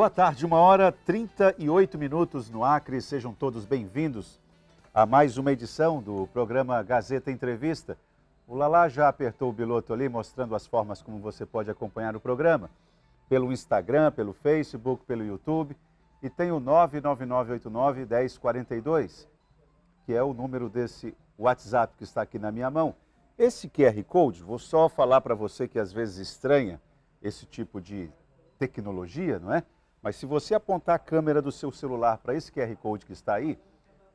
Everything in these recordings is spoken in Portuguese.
Boa tarde, 1h38 no Acre. Sejam todos bem-vindos a mais uma edição do programa Gazeta Entrevista. O Lalá já apertou o biloto ali, mostrando as formas como você pode acompanhar o programa. Pelo Instagram, pelo Facebook, pelo YouTube. E tem o 99989-1042, que é o número desse WhatsApp que está aqui na minha mão. Esse QR Code, vou só falar para você que às vezes estranha esse tipo de tecnologia, não é? Mas se você apontar a câmera do seu celular para esse QR Code que está aí,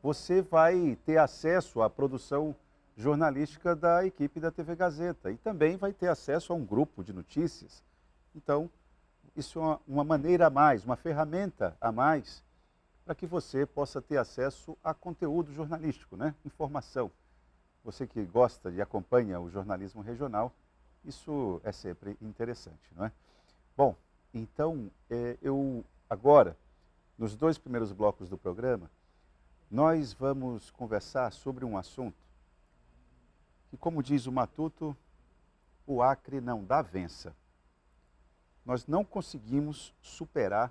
você vai ter acesso à produção jornalística da equipe da TV Gazeta e também vai ter acesso a um grupo de notícias. Então, isso é uma maneira a mais, uma ferramenta a mais para que você possa ter acesso a conteúdo jornalístico, né? Informação. Você que gosta e acompanha o jornalismo regional, isso é sempre interessante, não é? Bom, então, agora, nos dois primeiros blocos do programa, nós vamos conversar sobre um assunto que, como diz o Matuto, o Acre não dá vença. Nós não conseguimos superar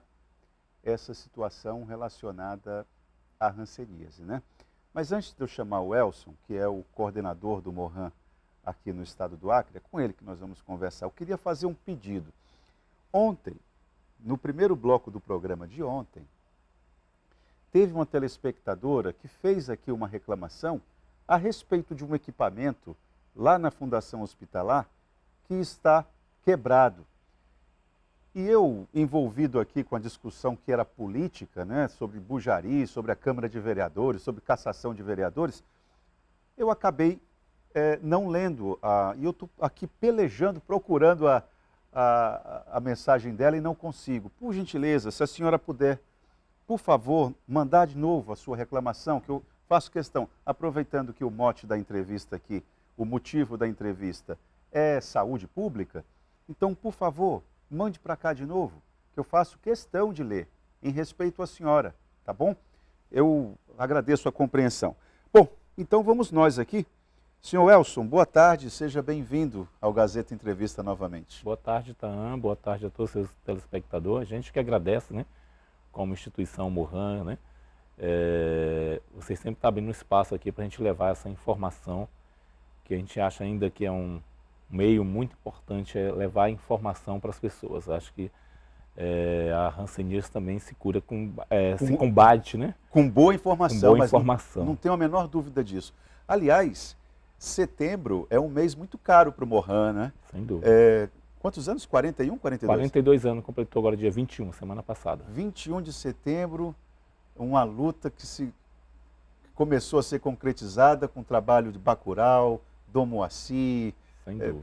essa situação relacionada à hanseníase, né? Mas antes de eu chamar o Elson, que é o coordenador do Morran aqui no estado do Acre, é com ele que nós vamos conversar. Eu queria fazer um pedido. Ontem, no primeiro bloco do programa de ontem, teve uma telespectadora que fez aqui uma reclamação a respeito de um equipamento lá na Fundação Hospitalar que está quebrado. E eu, envolvido aqui com a discussão que era política, né, sobre Bujari, sobre a Câmara de Vereadores, sobre cassação de vereadores, eu acabei não lendo, e eu estou aqui pelejando, procurando a mensagem dela e não consigo. Por gentileza, se a senhora puder, por favor, mandar de novo a sua reclamação, que eu faço questão, aproveitando que o mote da entrevista aqui, o motivo da entrevista é saúde pública, então, por favor, mande para cá de novo, que eu faço questão de ler, em respeito à senhora, tá bom? Eu agradeço a compreensão. Bom, então vamos nós aqui. Senhor Elson, boa tarde, seja bem-vindo ao Gazeta Entrevista novamente. Boa tarde, Tahan, boa tarde a todos os seus telespectadores. A gente que agradece, né, como instituição Morran, né, vocês sempre estão abrindo espaço aqui para a gente levar essa informação, que a gente acha ainda que é um meio muito importante, levar informação para as pessoas. Acho que a hanseníase também se cura se combate, né? Com boa informação, com boa informação. Não tenho a menor dúvida disso. Aliás, setembro é um mês muito caro para o Morran, né? Sem dúvida. Quantos anos? 41, 42? 42 anos, completou agora dia 21, semana passada. 21 de setembro, uma luta que começou a ser concretizada com o trabalho de Bacurau, Dom Moacir,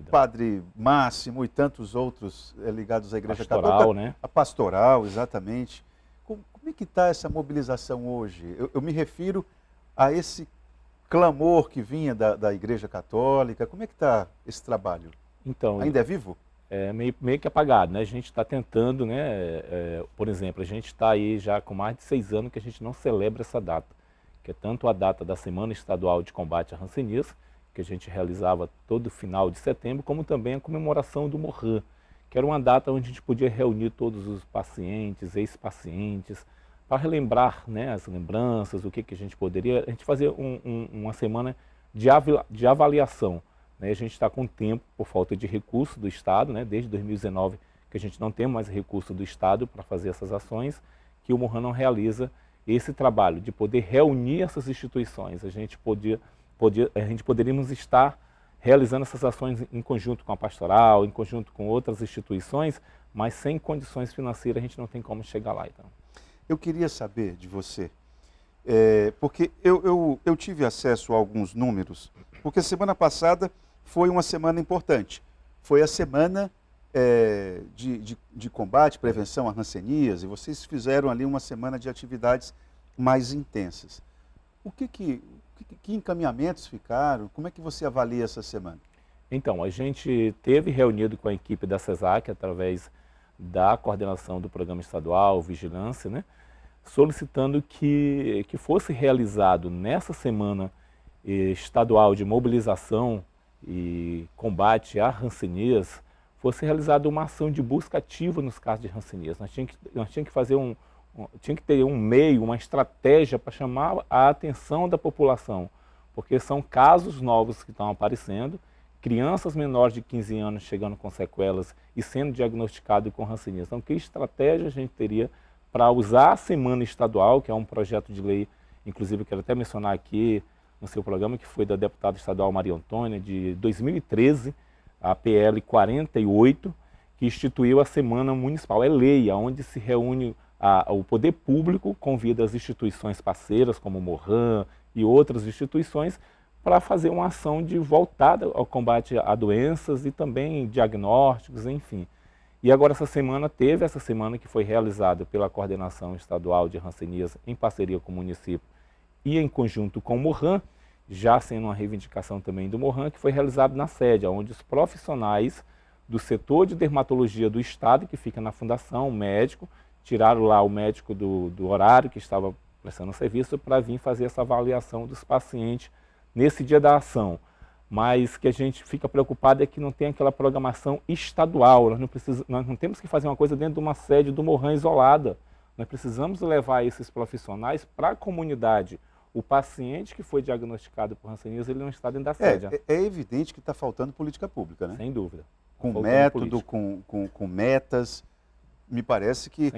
Padre Máximo e tantos outros ligados à Igreja Católica. Né? A pastoral, exatamente. Como é que está essa mobilização hoje? Eu me refiro a esse clamor que vinha da Igreja Católica. Como é que está esse trabalho? Então, ainda é vivo? É meio que apagado, né? A gente está tentando, né? Por exemplo, a gente está aí já com mais de 6 anos que a gente não celebra essa data, que é tanto a data da Semana Estadual de Combate à Hanseníase, que a gente realizava todo final de setembro, como também a comemoração do Morran, que era uma data onde a gente podia reunir todos os pacientes, ex-pacientes, para relembrar, né, as lembranças, o que a gente poderia... A gente fazer uma semana de avaliação. Né? A gente está com tempo, por falta de recurso do Estado, né, desde 2019, que a gente não tem mais recurso do Estado para fazer essas ações, que o Morran não realiza esse trabalho de poder reunir essas instituições. A gente poderíamos estar realizando essas ações em conjunto com a pastoral, em conjunto com outras instituições, mas sem condições financeiras a gente não tem como chegar lá. Então. Eu queria saber de você, porque eu tive acesso a alguns números, porque semana passada foi uma semana importante. Foi a semana de combate, prevenção à hanseníase, e vocês fizeram ali uma semana de atividades mais intensas. Que encaminhamentos ficaram? Como é que você avalia essa semana? Então, a gente teve reunido com a equipe da CESAC, através da coordenação do Programa Estadual, Vigilância, né, solicitando que fosse realizado nessa semana estadual de mobilização e combate à hanseníase, fosse realizada uma ação de busca ativa nos casos de hanseníase. Nós tínhamos que fazer tinha que ter um meio, uma estratégia para chamar a atenção da população, porque são casos novos que estão aparecendo, crianças menores de 15 anos chegando com sequelas e sendo diagnosticados com hanseníase. Então, que estratégia a gente teria para usar a Semana Estadual, que é um projeto de lei, inclusive eu quero até mencionar aqui no seu programa, que foi da deputada estadual Maria Antônia, de 2013, a PL 48, que instituiu a Semana Municipal. É lei, onde se reúne o poder público, convida as instituições parceiras, como o Morran e outras instituições, para fazer uma ação voltada ao combate a doenças e também diagnósticos, enfim. E agora teve essa semana que foi realizada pela Coordenação Estadual de Hanseníase, em parceria com o município e em conjunto com o Morran, já sendo uma reivindicação também do Morran, que foi realizado na sede, onde os profissionais do setor de dermatologia do Estado, que fica na Fundação, o médico, tiraram lá o médico do horário que estava prestando serviço para vir fazer essa avaliação dos pacientes nesse dia da ação. Mas que a gente fica preocupado é que não tem aquela programação estadual, nós não temos que fazer uma coisa dentro de uma sede do Morran isolada. Nós precisamos levar esses profissionais para a comunidade. O paciente que foi diagnosticado por hanseníase, ele não está dentro da sede. É evidente que está faltando política pública, né? Sem dúvida. Com método, com metas, me parece que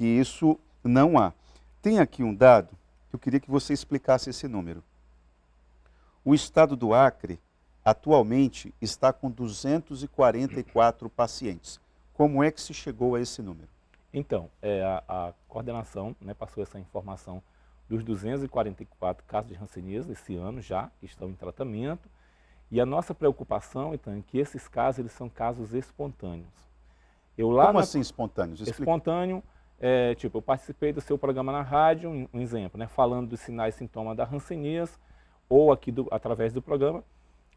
isso não há. Tem aqui um dado que eu queria que você explicasse esse número. O estado do Acre, atualmente, está com 244 pacientes. Como é que se chegou a esse número? Então, a coordenação, né, passou essa informação dos 244 casos de hanseníase esse ano já, que estão em tratamento. E a nossa preocupação, então, é que esses casos eles são casos espontâneos. Como assim espontâneos? Explica. Espontâneo, eu participei do seu programa na rádio, um exemplo, né, falando dos sinais e sintomas da hanseníase, ou aqui através do programa,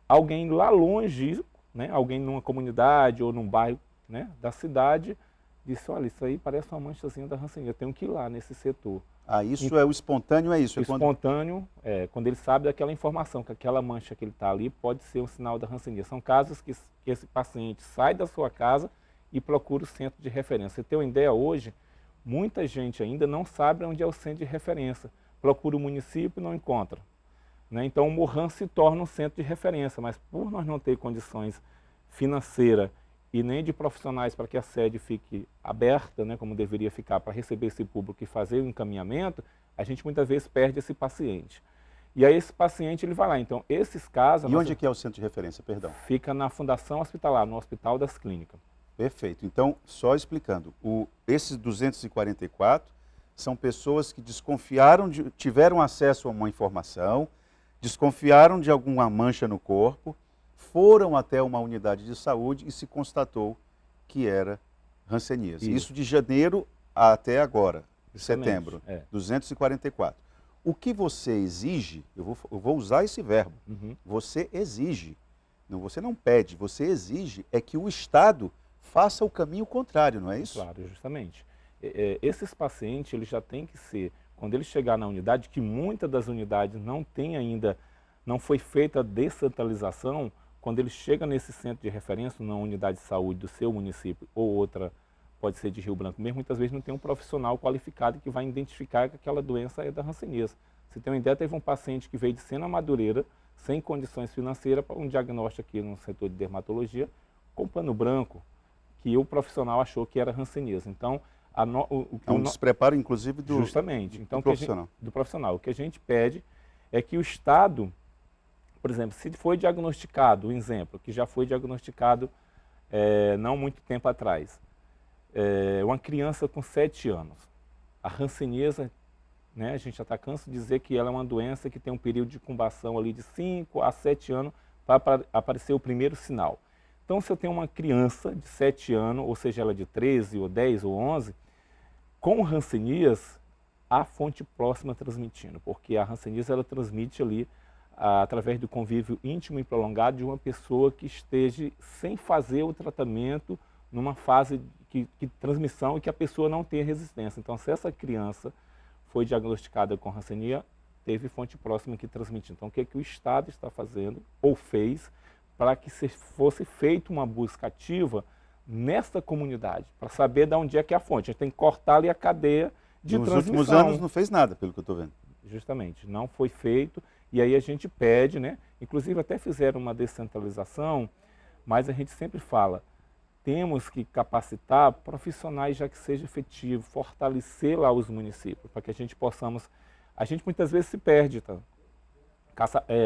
alguém lá longe, né, alguém numa comunidade ou num bairro, né, da cidade, disse, olha, isso aí parece uma manchazinha da hanseníase, eu tenho que ir lá nesse setor. Isso é o espontâneo, é isso? O espontâneo é quando ele sabe daquela informação, que aquela mancha que ele está ali pode ser um sinal da hanseníase. São casos que esse paciente sai da sua casa e procura o centro de referência. Você tem uma ideia, hoje, muita gente ainda não sabe onde é o centro de referência. Procura o município e não encontra. Né? Então, o Morran se torna um centro de referência, mas por nós não ter condições financeiras e nem de profissionais para que a sede fique aberta, né, como deveria ficar, para receber esse público e fazer o encaminhamento, a gente muitas vezes perde esse paciente. E aí esse paciente ele vai lá. Então, esses casos... E onde que é o centro de referência, perdão? Fica na Fundação Hospitalar, no Hospital das Clínicas. Perfeito. Então, só explicando, esses 244 são pessoas que tiveram acesso a uma informação, desconfiaram de alguma mancha no corpo, foram até uma unidade de saúde e se constatou que era hanseníase. Isso de janeiro até agora, setembro, 244. O que você exige, eu vou usar esse verbo, você exige, você não pede, você exige é que o Estado faça o caminho contrário, não é isso? Claro, justamente. Esses pacientes, eles já têm que ser, quando ele chegar na unidade, que muitas das unidades não tem ainda, não foi feita a descentralização, quando ele chega nesse centro de referência, na unidade de saúde do seu município ou outra, pode ser de Rio Branco mesmo, muitas vezes não tem um profissional qualificado que vai identificar que aquela doença é da hanseníase. Você tem uma ideia, teve um paciente que veio de Sena Madureira, sem condições financeiras, para um diagnóstico aqui no setor de dermatologia, com pano branco, que o profissional achou que era hanseníase. Então, é um despreparo, inclusive, do profissional. Do profissional. O que a gente pede é que o Estado, por exemplo, se foi diagnosticado, um exemplo, que já foi diagnosticado não muito tempo atrás, uma criança com 7 anos, a hanseníase, né, a gente já está cansado de dizer que ela é uma doença que tem um período de incubação ali de 5 a 7 anos para aparecer o primeiro sinal. Então, se eu tenho uma criança de 7 anos, ou seja, ela de 13, ou 10, ou 11, com hanseníase, a fonte próxima transmitindo, porque a hanseníase ela transmite ali através do convívio íntimo e prolongado de uma pessoa que esteja sem fazer o tratamento numa fase de transmissão e que a pessoa não tenha resistência. Então, se essa criança foi diagnosticada com hanseníase, teve fonte próxima que transmitiu. Então, o que é que o Estado está fazendo ou fez para que fosse feita uma busca ativa nesta comunidade, para saber de onde é que é a fonte. A gente tem que cortar ali a cadeia de transmissão. Nos últimos anos não fez nada, pelo que eu estou vendo. Justamente, não foi feito, e aí a gente pede, né? Inclusive até fizeram uma descentralização, mas a gente sempre fala, temos que capacitar profissionais já que seja efetivo, fortalecer lá os municípios, para que a gente possamos... A gente muitas vezes se perde, tá?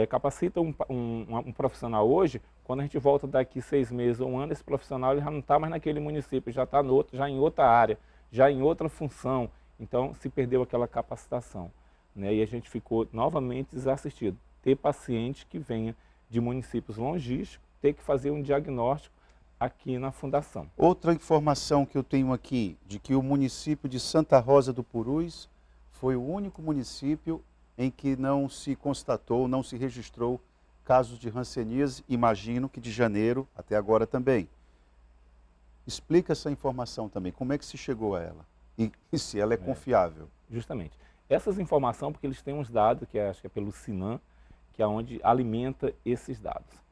Capacita um profissional hoje, quando a gente volta daqui 6 meses ou 1 ano, esse profissional ele já não está mais naquele município, já está já em outra área, já em outra função, então se perdeu aquela capacitação, né? E a gente ficou novamente desassistido. Ter paciente que venha de municípios longínquos, ter que fazer um diagnóstico aqui na fundação. Outra informação que eu tenho aqui, de que o município de Santa Rosa do Purus foi o único município em que não se constatou, não se registrou casos de hanseníase, imagino que de janeiro até agora também. Explica essa informação também, como é que se chegou a ela e se ela é confiável. Justamente. Essas informações, porque eles têm uns dados, acho que é pelo Sinan, que é onde alimenta esses dados.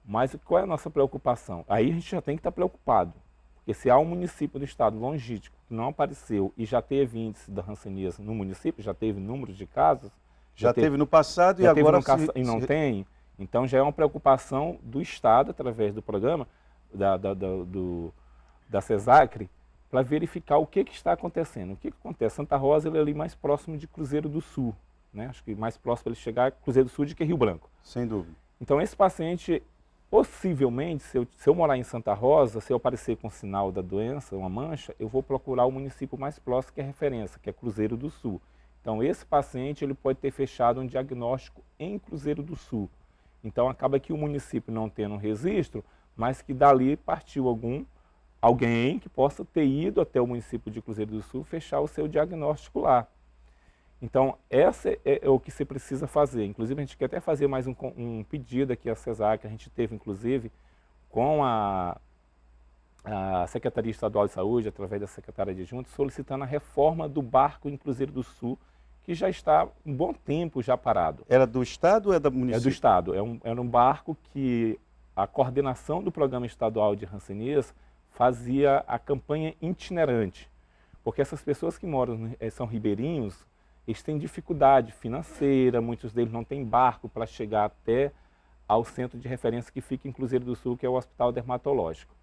Mas qual é a nossa preocupação? Aí a gente já tem que estar preocupado, porque se há um município do estado longínquo que não apareceu e já teve índice da hanseníase no município, já teve números de casos... Já teve no passado e agora... E não tem, então já é uma preocupação do estado, através do programa, da CESACRE, para verificar o que está acontecendo. O que acontece? Santa Rosa ele é ali mais próximo de Cruzeiro do Sul, né? Acho que mais próximo para ele chegar a Cruzeiro do Sul do que Rio Branco. Sem dúvida. Então esse paciente... Possivelmente, se eu morar em Santa Rosa, se eu aparecer com sinal da doença, uma mancha, eu vou procurar o município mais próximo que é referência, que é Cruzeiro do Sul. Então, esse paciente ele pode ter fechado um diagnóstico em Cruzeiro do Sul. Então, acaba que o município não tendo um registro, mas que dali partiu alguém que possa ter ido até o município de Cruzeiro do Sul fechar o seu diagnóstico lá. Então, essa é o que você precisa fazer. Inclusive, a gente quer até fazer mais um pedido aqui à CESAC, que a gente teve, inclusive, com a Secretaria Estadual de Saúde, através da Secretária Adjunta, solicitando a reforma do barco em Cruzeiro do Sul, que já está um bom tempo já parado. Era do Estado ou é da município? É do Estado. Era um barco que a coordenação do Programa Estadual de hanseníase fazia a campanha itinerante. Porque essas pessoas que moram, são ribeirinhos, eles têm dificuldade financeira, muitos deles não têm barco para chegar até ao centro de referência que fica em Cruzeiro do Sul, que é o Hospital Dermatológico.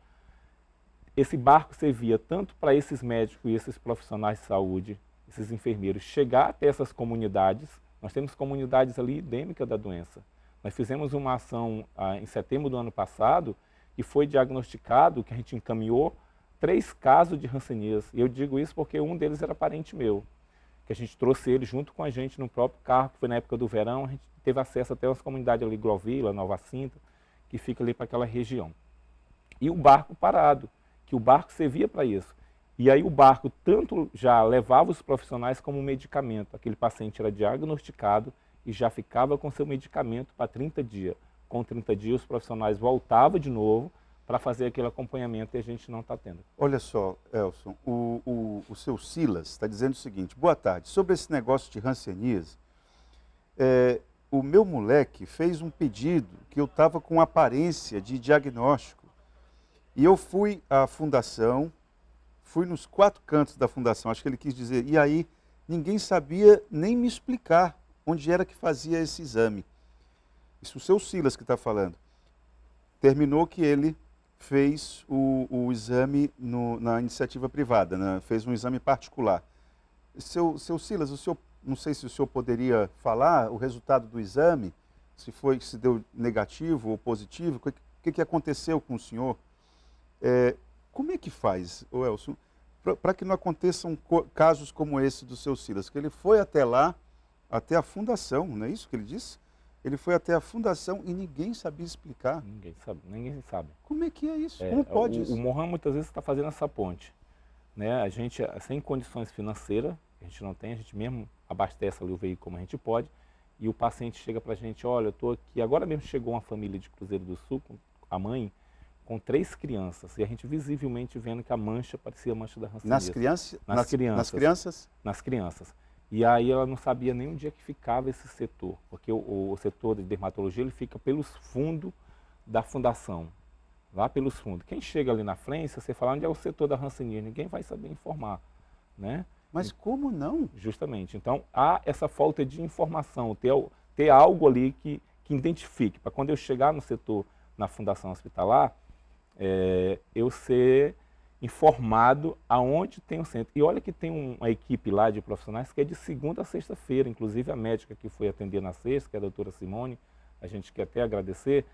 Esse barco servia tanto para esses médicos e esses profissionais de saúde, esses enfermeiros, chegar até essas comunidades. Nós temos comunidades ali endêmicas da doença. Nós fizemos uma ação em setembro do ano passado e foi diagnosticado, que a gente encaminhou, 3 casos de hanseníase. E eu digo isso porque um deles era parente meu, que a gente trouxe ele junto com a gente no próprio carro, que foi na época do verão, a gente teve acesso até umas comunidades ali, Glovila, Nova Cinta, que fica ali para aquela região. E o barco parado, que o barco servia para isso. E aí o barco tanto já levava os profissionais como medicamento. Aquele paciente era diagnosticado e já ficava com seu medicamento para 30 dias. Com 30 dias os profissionais voltavam de novo para fazer aquele acompanhamento e a gente não está tendo. Olha só, Elson, o seu Silas está dizendo o seguinte: boa tarde, sobre esse negócio de hanseníase, o meu moleque fez um pedido que eu estava com aparência de diagnóstico e eu fui à fundação, fui nos 4 cantos da fundação, acho que ele quis dizer, e aí ninguém sabia nem me explicar onde era que fazia esse exame. Isso o seu Silas que está falando. Terminou que ele fez o exame na iniciativa privada, né? Fez um exame particular. Seu Silas, não sei se o senhor poderia falar o resultado do exame, se deu negativo ou positivo, o que aconteceu com o senhor? Como é que faz, Elson, para que não aconteçam casos como esse do seu Silas? Que ele foi até lá, até a fundação, não é isso que ele disse? Ele foi até a fundação e ninguém sabia explicar. Ninguém sabe. Como é que é isso? Como pode isso? O Mohan muitas vezes está fazendo essa ponte, né? A gente, sem condições financeiras, a gente não tem, a gente mesmo abastece ali o veículo como a gente pode, e o paciente chega para a gente, olha, eu estou aqui, agora mesmo chegou uma família de Cruzeiro do Sul, a mãe, com 3 crianças, e a gente visivelmente vendo que a mancha parecia a mancha da hanseníase. Nas crianças? Nas crianças. E aí ela não sabia nem onde é que ficava esse setor, porque o setor de dermatologia ele fica pelos fundos da fundação, lá pelos fundos. Quem chega ali na frente, se você falar onde é o setor da Hanseníase, ninguém vai saber informar, né? Mas como não? Justamente. Então, há essa falta de informação, ter algo ali que identifique, para quando eu chegar no setor, na fundação hospitalar, eu ser informado aonde tem o centro. E olha que tem uma equipe lá de profissionais que é de segunda a sexta-feira, inclusive a médica que foi atender na sexta, que é a doutora Simone, a gente quer até agradecer,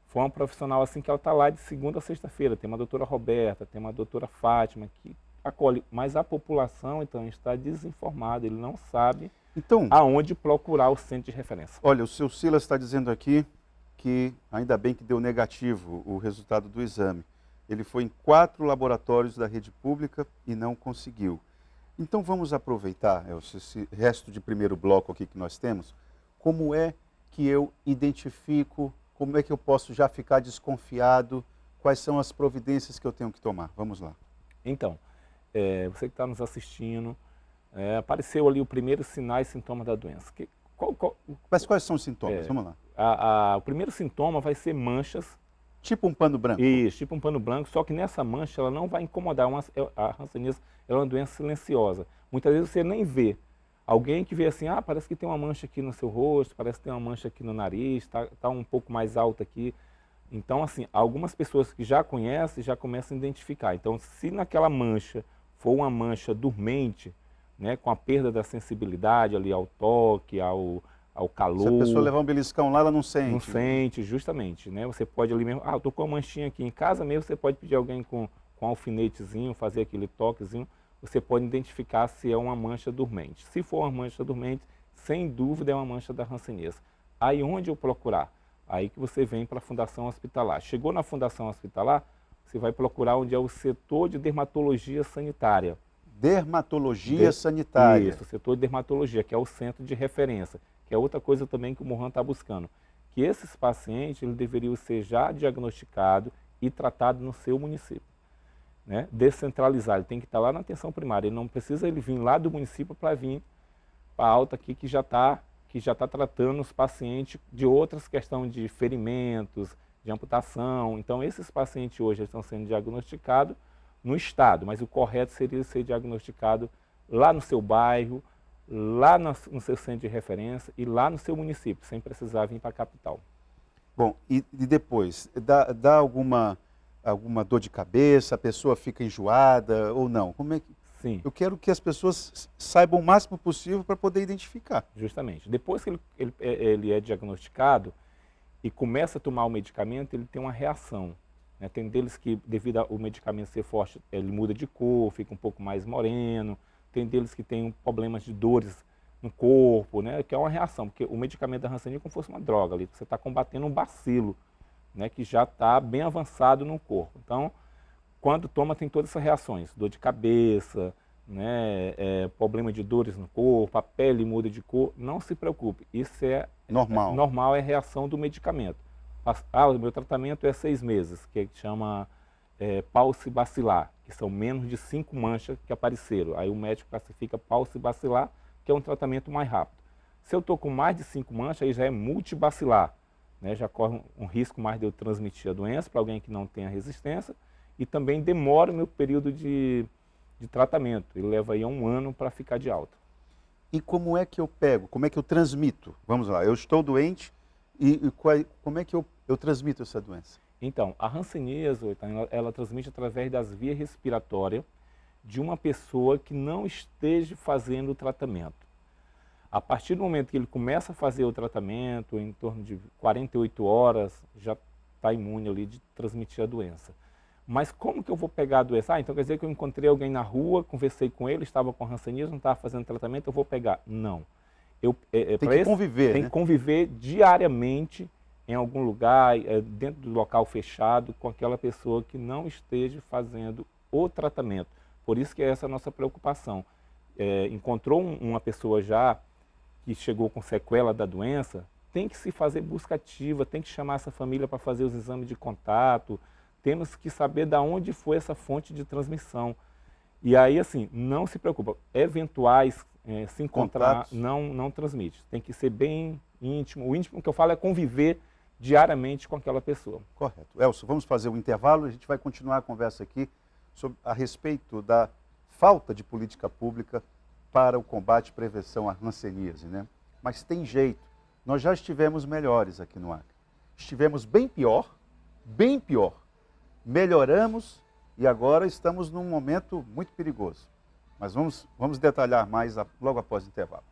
foi uma profissional assim que ela está lá de segunda a sexta-feira. Tem uma doutora Roberta, tem uma doutora Fátima que acolhe, mas a população então está desinformada, ele não sabe aonde procurar o centro de referência. Olha, o seu Silas está dizendo aqui que ainda bem que deu negativo o resultado do exame. Ele foi em 4 laboratórios da rede pública e não conseguiu. Então vamos aproveitar esse resto de primeiro bloco aqui que nós temos. Como é que eu identifico, como é que eu posso já ficar desconfiado, quais são as providências que eu tenho que tomar? Vamos lá. Então, você que está nos assistindo, apareceu ali o primeiro sinais e sintomas da doença. Mas quais são os sintomas? Vamos lá. O primeiro sintoma vai ser manchas. Tipo um pano branco? Isso, tipo um pano branco, só que nessa mancha ela não vai incomodar. A Hanseníase é uma doença silenciosa. Muitas vezes você nem vê. Alguém que vê assim, parece que tem uma mancha aqui no seu rosto, parece que tem uma mancha aqui no nariz, tá um pouco mais alta aqui. Então, assim, algumas pessoas que já conhecem já começam a identificar. Então, se naquela mancha for uma mancha dormente, né, com a perda da sensibilidade ali ao toque, ao calor. Se a pessoa levar um beliscão lá, ela não sente. Não sente, justamente, né? Você pode ali mesmo, eu tô com uma manchinha aqui em casa mesmo, você pode pedir alguém com um alfinetezinho, fazer aquele toquezinho, você pode identificar se é uma mancha dormente. Se for uma mancha dormente, sem dúvida é uma mancha da Hanseníase. Aí onde eu procurar? Aí que você vem para a Fundação Hospitalar. Chegou na Fundação Hospitalar, você vai procurar onde é o setor de dermatologia sanitária. Dermatologia sanitária. Isso, o setor de dermatologia, que é o centro de referência, que é outra coisa também que o Mohan está buscando. Que esses pacientes eles deveriam ser já diagnosticados e tratados no seu município. Né? Descentralizar, ele tem que estar lá na atenção primária, ele não precisa ele vir lá do município para vir para a alta aqui que já está tratando os pacientes de outras questões de ferimentos, de amputação. Então esses pacientes hoje estão sendo diagnosticados no estado, mas o correto seria ser diagnosticado lá no seu bairro, lá no seu centro de referência e lá no seu município, sem precisar vir para a capital. Bom, e depois, dá alguma dor de cabeça, a pessoa fica enjoada ou não? Como é que... Sim. Eu quero que as pessoas saibam o máximo possível para poder identificar. Justamente. Depois que ele é diagnosticado e começa a tomar o medicamento, ele tem uma reação. Né? Tem deles que, devido ao medicamento ser forte, ele muda de cor, fica um pouco mais moreno. Tem deles que tem problemas de dores no corpo, né? Que é uma reação, porque o medicamento da Hanseníase é como se fosse uma droga ali. Você está combatendo um bacilo, né? Que já está bem avançado no corpo. Então, quando toma, tem todas essas reações, dor de cabeça, né, problema de dores no corpo, a pele muda de cor, não se preocupe, isso é normal. Normal, é reação do medicamento. O meu tratamento é 6 meses, que chama paucibacilar, que são menos de 5 manchas que apareceram. Aí o médico classifica paucibacilar, que é um tratamento mais rápido. Se eu estou com mais de 5 manchas, aí já é multibacilar, né, já corre um risco mais de eu transmitir a doença para alguém que não tenha resistência, e também demora o meu período de tratamento. Ele leva aí 1 ano para ficar de alta. E como é que eu pego? Como é que eu transmito? Vamos lá, eu estou doente como é que eu transmito essa doença? Então, a Hanseníase, ela transmite através das vias respiratórias de uma pessoa que não esteja fazendo o tratamento. A partir do momento que ele começa a fazer o tratamento, em torno de 48 horas, já está imune ali de transmitir a doença. Mas como que eu vou pegar a doença? Então quer dizer que eu encontrei alguém na rua, conversei com ele, estava com Hanseníase, não estava fazendo tratamento, eu vou pegar? Não. Tem que conviver, Tem que conviver diariamente em algum lugar, dentro do local fechado, com aquela pessoa que não esteja fazendo o tratamento. Por isso que é essa a nossa preocupação. Encontrou uma pessoa já que chegou com sequela da doença, tem que se fazer busca ativa, tem que chamar essa família para fazer os exames de contato, temos que saber de onde foi essa fonte de transmissão. E aí, assim, não se preocupa, eventuais se encontrar, não transmite. Tem que ser bem íntimo. O íntimo que eu falo é conviver diariamente com aquela pessoa. Correto. Elcio, vamos fazer um intervalo, a gente vai continuar a conversa aqui a respeito da falta de política pública para o combate e prevenção à hanseníase, né? Mas tem jeito. Nós já estivemos melhores aqui no Acre. Estivemos bem pior, bem pior. Melhoramos e agora estamos num momento muito perigoso. Mas vamos detalhar mais logo após o intervalo.